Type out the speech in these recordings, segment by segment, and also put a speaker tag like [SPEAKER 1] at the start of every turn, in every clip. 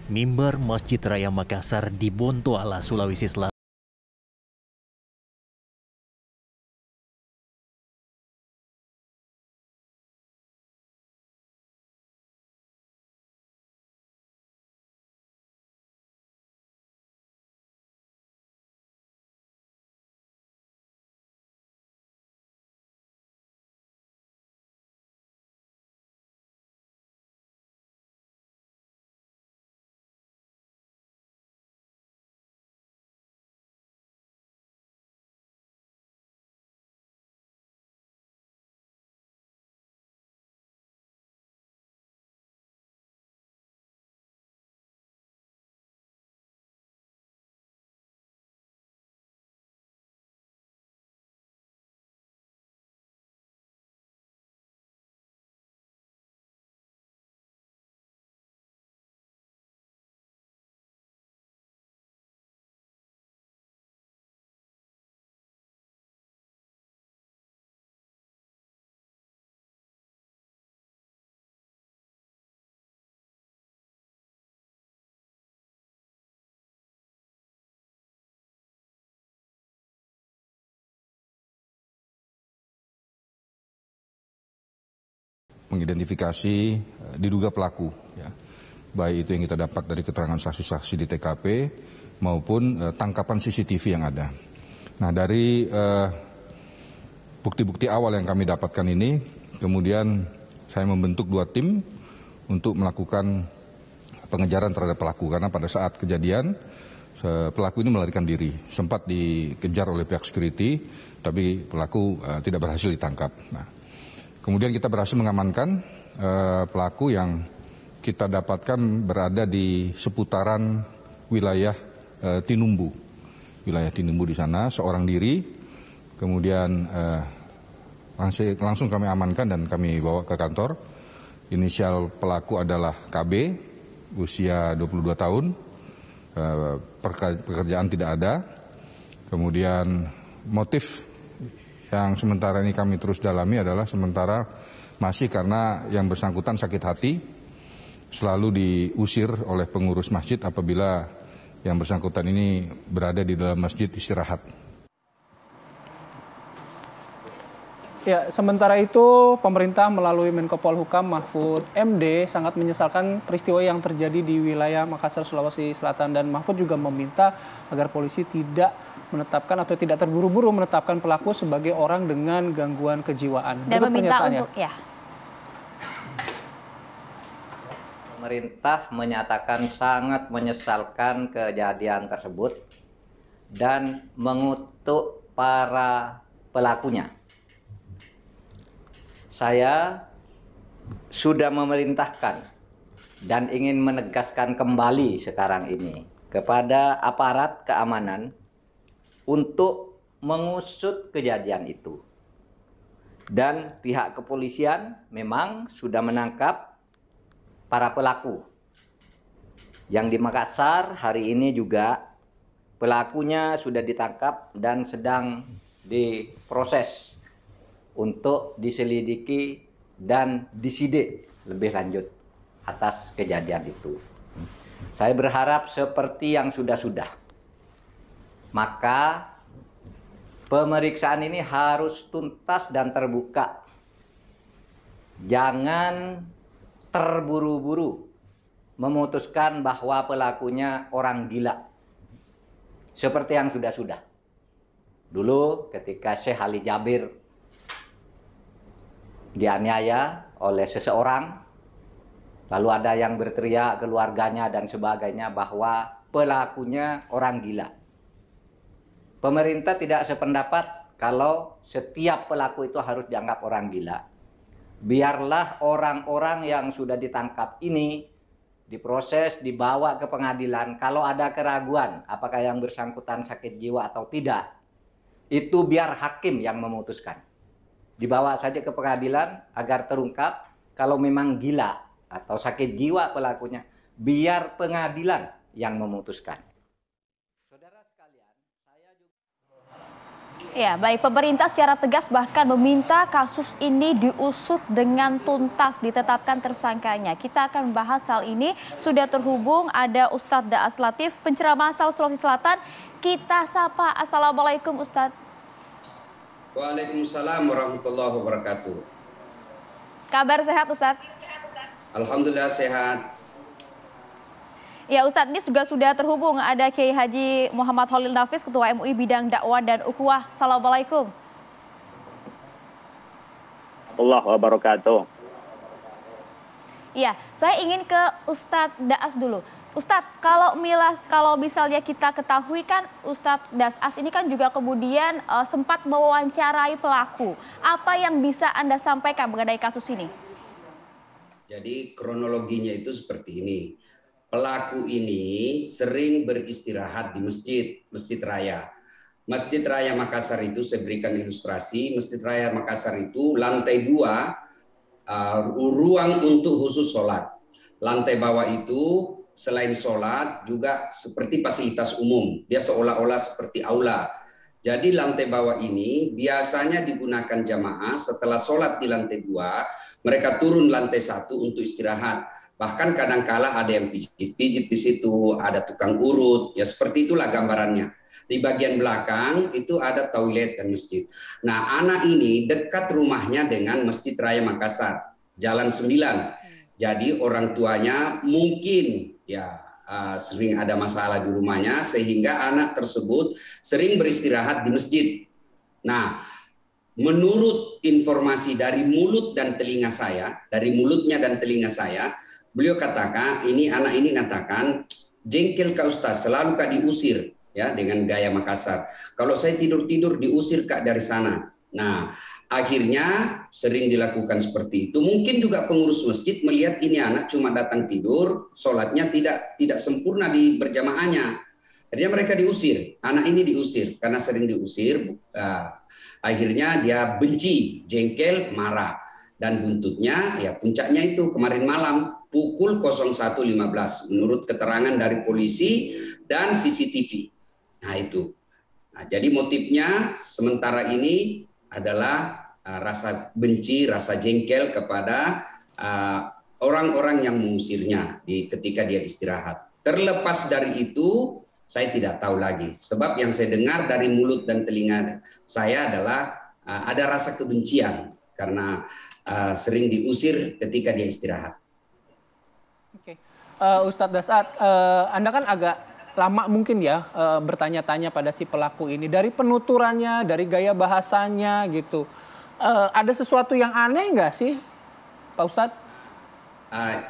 [SPEAKER 1] Mimbar Masjid Raya Makassar di Bontoala, Sulawesi Selatan.
[SPEAKER 2] Mengidentifikasi diduga pelaku, ya. Baik itu yang kita dapat dari keterangan saksi-saksi di TKP maupun tangkapan CCTV yang ada. Nah, dari bukti-bukti awal yang kami dapatkan ini, kemudian saya membentuk 2 tim untuk melakukan pengejaran terhadap pelaku, karena pada saat kejadian pelaku ini melarikan diri, sempat dikejar oleh pihak security, tapi pelaku tidak berhasil ditangkap. Nah, kemudian kita berhasil mengamankan pelaku yang kita dapatkan berada di seputaran wilayah Tinumbu. Wilayah Tinumbu di sana, seorang diri. Kemudian langsung kami amankan dan kami bawa ke kantor. Inisial pelaku adalah KB, usia 22 tahun. Pekerjaan tidak ada. Kemudian motif yang sementara ini kami terus dalami adalah sementara masih karena yang bersangkutan sakit hati, selalu diusir oleh pengurus masjid apabila yang bersangkutan ini berada di dalam masjid istirahat.
[SPEAKER 3] Ya, sementara itu pemerintah melalui Menko Polhukam Mahfud MD sangat menyesalkan peristiwa yang terjadi di wilayah Makassar, Sulawesi Selatan, dan Mahfud juga meminta agar polisi tidak menetapkan atau tidak terburu-buru menetapkan pelaku sebagai orang dengan gangguan kejiwaan.
[SPEAKER 4] Dan meminta untuk
[SPEAKER 5] Pemerintah menyatakan sangat menyesalkan kejadian tersebut dan mengutuk para pelakunya. Saya sudah memerintahkan dan ingin menegaskan kembali sekarang ini kepada aparat keamanan untuk mengusut kejadian itu. Dan pihak kepolisian memang sudah menangkap para pelaku. Yang di Makassar hari ini juga pelakunya sudah ditangkap dan sedang diproses untuk diselidiki dan disidik lebih lanjut atas kejadian itu. Saya berharap seperti yang sudah-sudah. Maka pemeriksaan ini harus tuntas dan terbuka. Jangan terburu-buru memutuskan bahwa pelakunya orang gila. Seperti yang sudah-sudah. Dulu ketika Syekh Ali Jabir dianiaya oleh seseorang, lalu ada yang berteriak keluarganya dan sebagainya bahwa pelakunya orang gila. Pemerintah tidak sependapat kalau setiap pelaku itu harus dianggap orang gila. Biarlah orang-orang yang sudah ditangkap ini diproses, dibawa ke pengadilan. Kalau ada keraguan apakah yang bersangkutan sakit jiwa atau tidak, itu biar hakim yang memutuskan. Dibawa saja ke pengadilan agar terungkap. Kalau memang gila atau sakit jiwa pelakunya, biar pengadilan yang memutuskan.
[SPEAKER 4] Ya, baik. Pemerintah secara tegas bahkan meminta kasus ini diusut dengan tuntas, ditetapkan tersangkanya. Kita akan membahas hal ini. Sudah terhubung ada Ustadz Daas Latif, penceramah asal Sulawesi Selatan. Kita sapa. Assalamualaikum Ustadz.
[SPEAKER 6] Waalaikumsalam warahmatullahi wabarakatuh.
[SPEAKER 4] Kabar sehat Ustadz?
[SPEAKER 6] Alhamdulillah sehat.
[SPEAKER 4] Ya Ustadz, ini juga sudah terhubung ada Kiai Haji Muhammad Khalil Nafis, Ketua MUI Bidang Dakwah dan Ukhuwah. Assalamualaikum.
[SPEAKER 7] Warahmatullahi wabarakatuh.
[SPEAKER 4] Iya, saya ingin ke Ustadz Daas dulu. Ustadz, kalau misalnya kita ketahui kan Ustadz Daas ini kan juga kemudian sempat mewawancarai pelaku. Apa yang bisa Anda sampaikan mengenai kasus ini?
[SPEAKER 6] Jadi kronologinya itu seperti ini. Pelaku ini sering beristirahat di Masjid Raya. Masjid Raya Makassar itu, saya berikan ilustrasi, Masjid Raya Makassar itu lantai 2, ruang untuk khusus sholat. Lantai bawah itu selain sholat juga seperti fasilitas umum. Dia seolah-olah seperti aula. Jadi lantai bawah ini biasanya digunakan jamaah setelah sholat di lantai 2, mereka turun lantai 1 untuk istirahat. Bahkan kadang-kala ada yang pijit-pijit di situ, ada tukang urut, ya seperti itulah gambarannya. Di bagian belakang itu ada toilet dan masjid. Nah, anak ini dekat rumahnya dengan Masjid Raya Makassar, Jalan 9. Jadi orang tuanya mungkin ya sering ada masalah di rumahnya sehingga anak tersebut sering beristirahat di masjid. Nah, menurut informasi dari mulut dan telinga saya, dari mulutnya dan telinga saya, beliau katakan, anak ini katakan, jengkel Kak Ustaz, selalu Kak diusir, ya dengan gaya Makassar. Kalau saya tidur-tidur diusir Kak dari sana. Nah, akhirnya sering dilakukan seperti itu. Mungkin juga pengurus masjid melihat ini anak cuma datang tidur, sholatnya tidak sempurna di berjamaahnya. Akhirnya mereka diusir, anak ini diusir karena sering diusir. Akhirnya dia benci, jengkel, marah. Dan buntutnya, ya puncaknya itu kemarin malam pukul 01.15 menurut keterangan dari polisi dan CCTV. Nah itu. Nah, jadi motifnya sementara ini adalah rasa benci, rasa jengkel kepada orang-orang yang mengusirnya ketika dia istirahat. Terlepas dari itu, saya tidak tahu lagi. Sebab yang saya dengar dari mulut dan telinga saya adalah ada rasa kebencian karena sering diusir ketika dia istirahat.
[SPEAKER 3] Oke, Ustadz Dasat, Anda kan agak lama mungkin ya bertanya-tanya pada si pelaku ini. Dari penuturannya, dari gaya bahasanya gitu. Ada sesuatu yang aneh nggak sih, Pak Ustadz?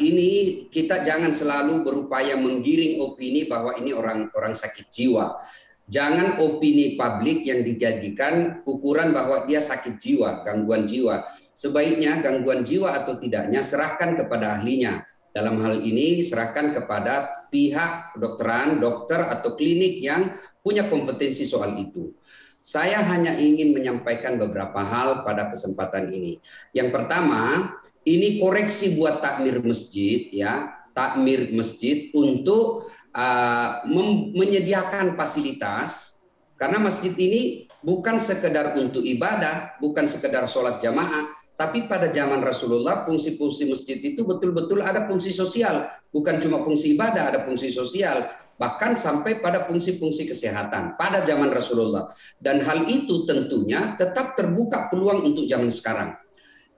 [SPEAKER 6] Ini kita jangan selalu berupaya menggiring opini bahwa ini orang sakit jiwa. Jangan opini publik yang dijadikan ukuran bahwa dia sakit jiwa, gangguan jiwa. Sebaiknya gangguan jiwa atau tidaknya serahkan kepada ahlinya. Dalam hal ini serahkan kepada pihak kedokteran, dokter atau klinik yang punya kompetensi soal itu. Saya hanya ingin menyampaikan beberapa hal pada kesempatan ini. Yang pertama, ini koreksi buat takmir masjid ya, takmir masjid untuk menyediakan fasilitas, karena masjid ini bukan sekedar untuk ibadah, bukan sekedar sholat jamaah, tapi pada zaman Rasulullah fungsi-fungsi masjid itu betul-betul ada fungsi sosial, bukan cuma fungsi ibadah, ada fungsi sosial, bahkan sampai pada fungsi-fungsi kesehatan pada zaman Rasulullah. Dan hal itu tentunya tetap terbuka peluang untuk zaman sekarang.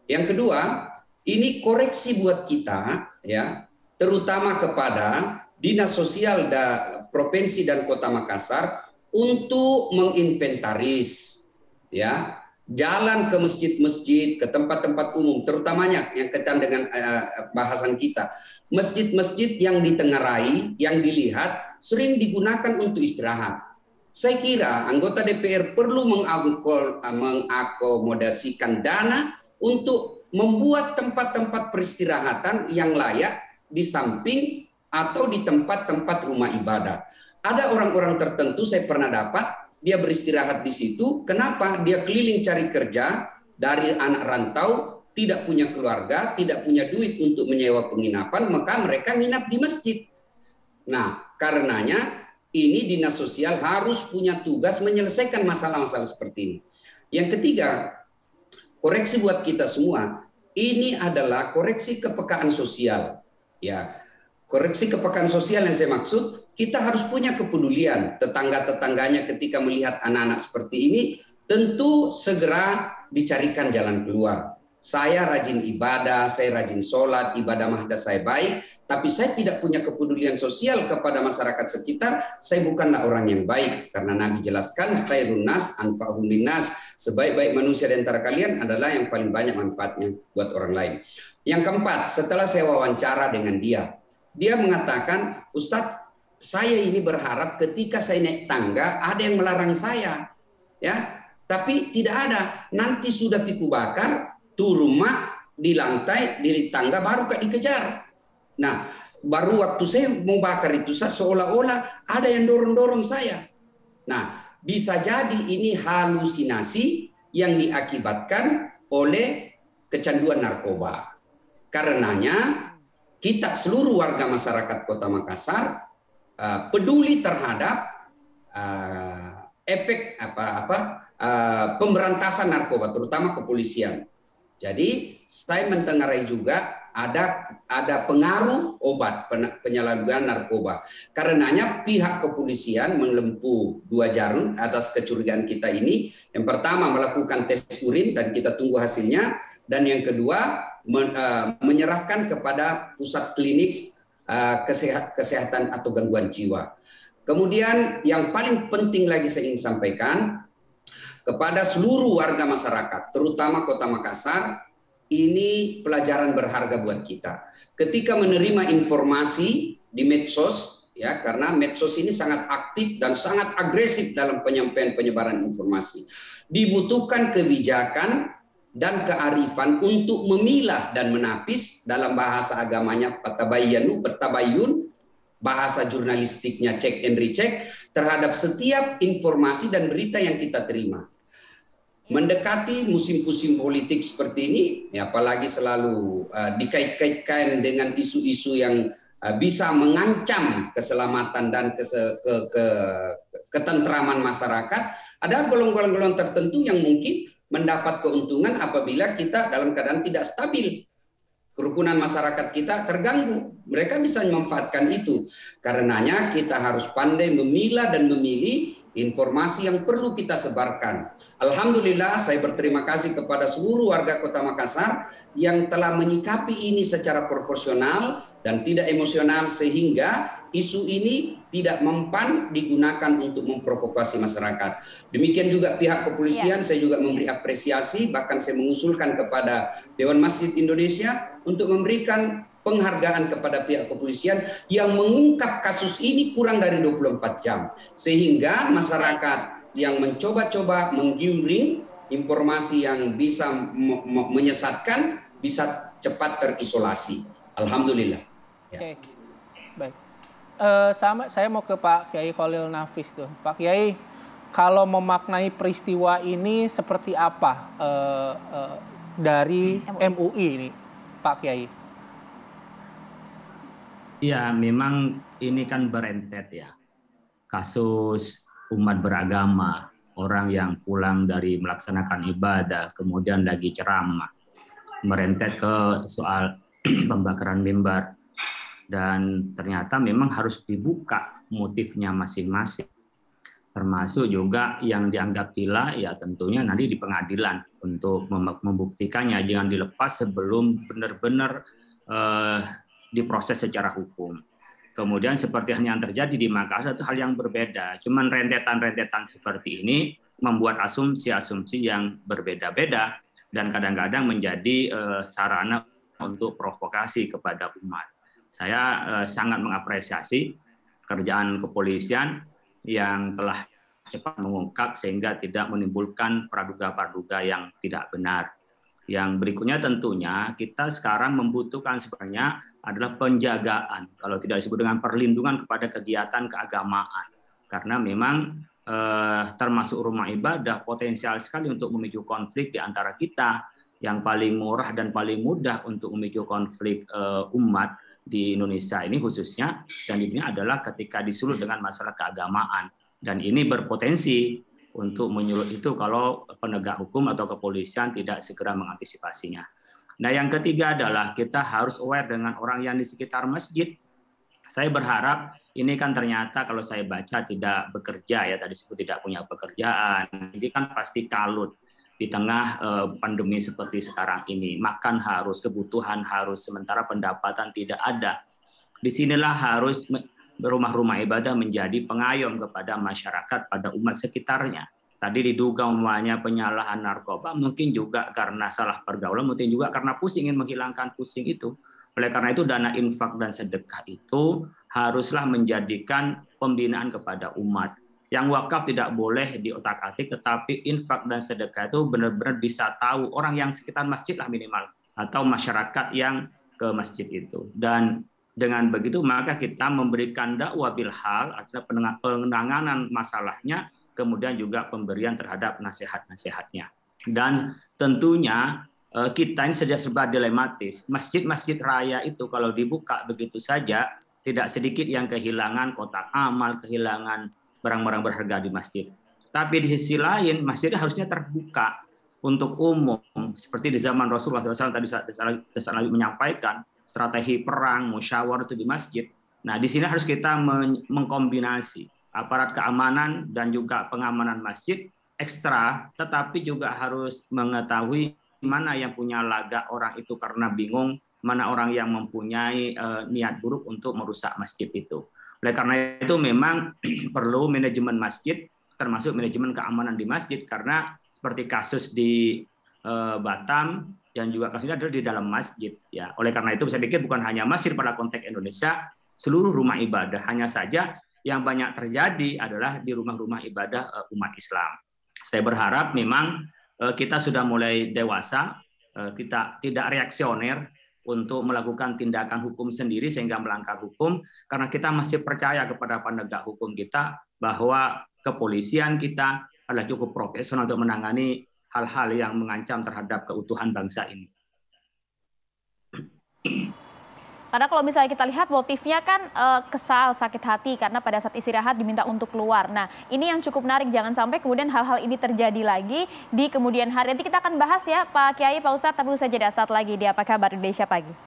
[SPEAKER 6] Yang kedua, ini koreksi buat kita ya, terutama kepada Dinas Sosial Provinsi dan Kota Makassar untuk menginventaris ya jalan ke masjid-masjid, ke tempat-tempat umum, terutamanya yang kaitan dengan bahasan kita, masjid-masjid yang ditengarai, yang dilihat sering digunakan untuk istirahat. Saya kira anggota DPR perlu mengakomodasikan dana untuk membuat tempat-tempat peristirahatan yang layak di samping atau di tempat-tempat rumah ibadah. Ada orang-orang tertentu saya pernah dapat, dia beristirahat di situ. Kenapa? Dia keliling cari kerja dari anak rantau, tidak punya keluarga, tidak punya duit untuk menyewa penginapan, maka mereka nginap di masjid. Nah, karenanya ini dinas sosial harus punya tugas menyelesaikan masalah-masalah seperti ini. Yang ketiga, koreksi buat kita semua, ini adalah koreksi kepekaan sosial. Ya, koreksi kepekaan sosial yang saya maksud, kita harus punya kepedulian tetangga-tetangganya ketika melihat anak-anak seperti ini, tentu segera dicarikan jalan keluar. Saya rajin ibadah, saya rajin sholat, ibadah mahdas saya baik, tapi saya tidak punya kepedulian sosial kepada masyarakat sekitar, saya bukanlah orang yang baik. Karena Nabi jelaskan, khairun nas anfa'uhum linnas, sebaik-baik manusia di antara kalian adalah yang paling banyak manfaatnya buat orang lain. Yang keempat, setelah saya wawancara dengan dia mengatakan, Ustadz, saya ini berharap ketika saya naik tangga ada yang melarang saya, ya, tapi tidak ada. Nanti sudah piku bakar, turun mak di lantai, di tangga baru kak dikejar. Nah, baru waktu saya mau bakar itu seolah-olah ada yang dorong-dorong saya. Nah, bisa jadi ini halusinasi yang diakibatkan oleh kecanduan narkoba. Karenanya kita seluruh warga masyarakat Kota Makassar peduli terhadap efek pemberantasan narkoba, terutama kepolisian. Jadi saya mendengarai juga ada pengaruh obat penyalahgunaan narkoba. Karenanya pihak kepolisian menempuh 2 jalur atas kecurigaan kita ini. Yang pertama melakukan tes urin dan kita tunggu hasilnya. Dan yang kedua menyerahkan kepada pusat klinik kesehatan atau gangguan jiwa. Kemudian yang paling penting lagi saya ingin sampaikan, kepada seluruh warga masyarakat, terutama Kota Makassar, ini pelajaran berharga buat kita. Ketika menerima informasi di medsos, ya, karena medsos ini sangat aktif dan sangat agresif dalam penyampaian penyebaran informasi, dibutuhkan kebijakan dan kearifan untuk memilah dan menapis, dalam bahasa agamanya bertabayun, bahasa jurnalistiknya cek and recheck, terhadap setiap informasi dan berita yang kita terima. Mendekati musim-musim politik seperti ini, ya, apalagi selalu dikait-kaitkan dengan isu-isu yang bisa mengancam keselamatan dan ketentraman masyarakat, ada golongan-golongan tertentu yang mungkin mendapat keuntungan apabila kita dalam keadaan tidak stabil. Kerukunan masyarakat kita terganggu. Mereka bisa memanfaatkan itu. Karenanya kita harus pandai memilah dan memilih informasi yang perlu kita sebarkan. Alhamdulillah, saya berterima kasih kepada seluruh warga Kota Makassar yang telah menyikapi ini secara proporsional dan tidak emosional, sehingga isu ini tidak mempan digunakan untuk memprovokasi masyarakat. Demikian juga pihak kepolisian, saya juga memberi apresiasi, bahkan saya mengusulkan kepada Dewan Masjid Indonesia untuk memberikan penghargaan kepada pihak kepolisian yang mengungkap kasus ini kurang dari 24 jam. Sehingga masyarakat yang mencoba-coba menggiring informasi yang bisa menyesatkan bisa cepat terisolasi. Alhamdulillah. Ya.
[SPEAKER 3] Oke, baik. Saya mau ke Pak Kiai Khalil Nafis tuh. Pak Kiai, kalau memaknai peristiwa ini seperti apa dari MUI ini, Pak Kiai?
[SPEAKER 8] Ya, memang ini kan berentet ya. Kasus umat beragama, orang yang pulang dari melaksanakan ibadah, kemudian lagi ceramah, merentet ke soal pembakaran mimbar. Dan ternyata memang harus dibuka motifnya masing-masing. Termasuk juga yang dianggap gila, ya tentunya nanti di pengadilan untuk membuktikannya. Jangan dilepas sebelum benar-benar diproses secara hukum. Kemudian seperti yang terjadi di Makassar itu hal yang berbeda. Cuman rentetan-rentetan seperti ini membuat asumsi-asumsi yang berbeda-beda dan kadang-kadang menjadi sarana untuk provokasi kepada umat. Saya sangat mengapresiasi kerjaan kepolisian yang telah cepat mengungkap sehingga tidak menimbulkan praduga-praduga yang tidak benar. Yang berikutnya tentunya kita sekarang membutuhkan sebenarnya adalah penjagaan, kalau tidak disebut dengan perlindungan kepada kegiatan keagamaan. Karena memang termasuk rumah ibadah potensial sekali untuk memicu konflik di antara kita. Yang paling murah dan paling mudah untuk memicu konflik umat di Indonesia ini khususnya, dan ini adalah ketika disulut dengan masalah keagamaan. Dan ini berpotensi untuk menyulut itu kalau penegak hukum atau kepolisian tidak segera mengantisipasinya. Nah, yang ketiga adalah kita harus aware dengan orang yang di sekitar masjid. Saya berharap ini kan ternyata kalau saya baca tidak bekerja, ya tadi disebut tidak punya pekerjaan. Ini kan pasti kalut di tengah pandemi seperti sekarang ini. Makan harus, kebutuhan harus, sementara pendapatan tidak ada. Disinilah harus rumah-rumah ibadah menjadi pengayom kepada masyarakat, pada umat sekitarnya. Tadi diduga umpamanya penyalahan narkoba, mungkin juga karena salah pergaulan, mungkin juga karena pusing, ingin menghilangkan pusing itu. Oleh karena itu dana infak dan sedekah itu haruslah menjadikan pembinaan kepada umat. Yang wakaf tidak boleh diotak-atik, tetapi infak dan sedekah itu benar-benar bisa tahu orang yang sekitar masjid lah minimal, atau masyarakat yang ke masjid itu. Dan dengan begitu maka kita memberikan dakwah bil hal, artinya penanganan masalahnya, kemudian juga pemberian terhadap nasihat-nasihatnya. Dan tentunya kita ini serba dilematis. Masjid-masjid raya itu kalau dibuka begitu saja, tidak sedikit yang kehilangan kotak amal, kehilangan barang-barang berharga di masjid. Tapi di sisi lain, masjid harusnya terbuka untuk umum. Seperti di zaman Rasulullah SAW tadi saya menyampaikan, strategi perang, musyawarah itu di masjid. Nah, di sini harus kita mengkombinasi aparat keamanan dan juga pengamanan masjid ekstra, tetapi juga harus mengetahui mana yang punya lagak orang itu karena bingung, mana orang yang mempunyai niat buruk untuk merusak masjid itu. Oleh karena itu memang perlu manajemen masjid, termasuk manajemen keamanan di masjid, karena seperti kasus di Batam dan juga kasusnya adalah di dalam masjid. Ya, oleh karena itu saya pikir bukan hanya masjid pada konteks Indonesia, seluruh rumah ibadah. Hanya saja yang banyak terjadi adalah di rumah-rumah ibadah umat Islam. Saya berharap memang kita sudah mulai dewasa, kita tidak reaksioner untuk melakukan tindakan hukum sendiri sehingga melanggar hukum, karena kita masih percaya kepada penegak hukum kita bahwa kepolisian kita adalah cukup profesional untuk menangani hal-hal yang mengancam terhadap keutuhan bangsa ini.
[SPEAKER 4] Karena kalau misalnya kita lihat motifnya kan kesal, sakit hati karena pada saat istirahat diminta untuk keluar. Nah, ini yang cukup menarik, jangan sampai kemudian hal-hal ini terjadi lagi di kemudian hari. Nanti kita akan bahas ya Pak Kiai, Pak Ustadz, tapi usai jeda saat lagi di Apa Kabar Indonesia Pagi.